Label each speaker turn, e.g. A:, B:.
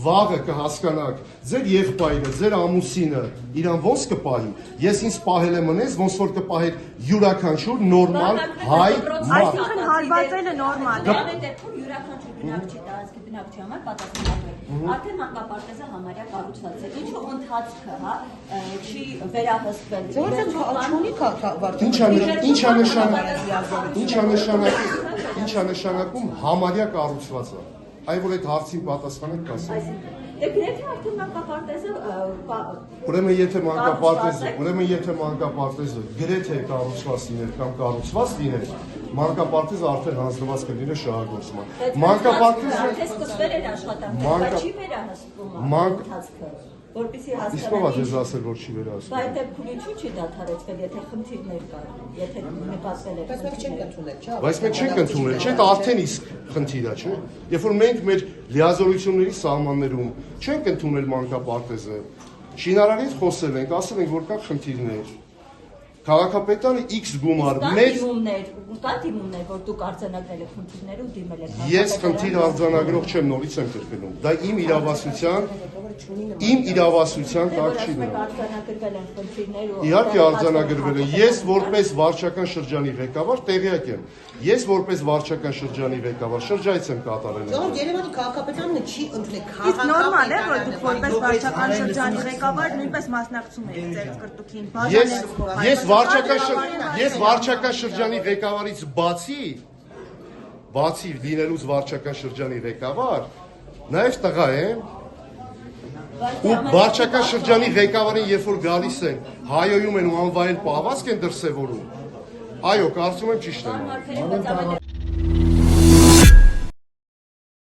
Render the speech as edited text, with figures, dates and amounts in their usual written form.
A: վաղը կհասկանաք, ձեր եղբայրը, ձեր ամուսինը իրան ոնց կպահի։ Ես ինձ պահել եմ մնես, ոնց որ կպահեք յուրաքանչյուր նորմալ հայ մարդ։
B: Այսինքն հարվածելը նորմալ է։
C: Դեպքում յուրաքանչյուր բնակչի տարածքի բնակչի համար պատասխանատու է։ Արդեն մանկապարտեզը համարյա կառուցված է։ Ինչու ընթացքը, հա, չի վերահսկվել։
A: Ինչա նշանակում համարյա կառուցված է։ Այ որ այդ հարցին պատասխանեք կասեք։
C: Դե գրեթե արդեն մանկապարտեզը
A: Ուրեմն եթե մանկապարտեզը գրեթե կառուցված լիներ կամ կառուցված լիներ, մանկապարտեզը արդեն հանձնված կլիներ շահագործման։ Մանկապարտեզը
C: սկսվել էր աշխատանքը, բայց չի վերահսկվում ընթացքը, որպեսզի
A: Իսկ ով է ձեզ ասել, որ չի վերահսկվում։
C: Բայց դեպքում ինչու չի դադարեցվել, եթե խնդիրներ կան, եթե նկատվել է։
A: Բայց մենք չենք ընդունել, չէ՞, դա արդեն իսկ խնդիր է, չէ՞։ Երբ որ մենք մեր լիազորությունների սահմաններում չենք ընդունել մանկապարտեզը, շինարարից խոսել ենք, ասել ենք, որ կա խնդիրներ։ Քաղաքապետարանը X գումար մեծ
C: կա դիմումներ, որ դուք արձանագրել եք խնդիրները ու դիմել եք։
A: Ես խնդիր արձանագրող չեմ, նորից եմ կրկնում։ Դա իմ իրավասության տակ չի դրվում։
C: Արձանագրվել են խնդիրներ ու
A: Իհարկե արձանագրվել են։ Ես որպես վարչական շրջանի ղեկավար տեղյակ եմ։ Ես որպես վարչական շրջանի ղեկավար շրջայց եմ կատարել։
D: Երևանի քաղաքապետարանը չի ընդունել
B: Իսկ նորմալ է, որ դուք որպես վարչական շրջանի ղեկավար նույնպես մասնակցում եք ձեր կրտուքին,
A: Ես վարչական շրջանի ղեկավարից բացի լինելուց վարչական շրջանի ղեկավար, նաև տղա եմ, ու վարչական շրջանի ղեկավարին երբ որ գալիս են, հայոյում են ու անվայել պահվածք են դրսևորում, այո, կարծում եմ ճիշտ եմ։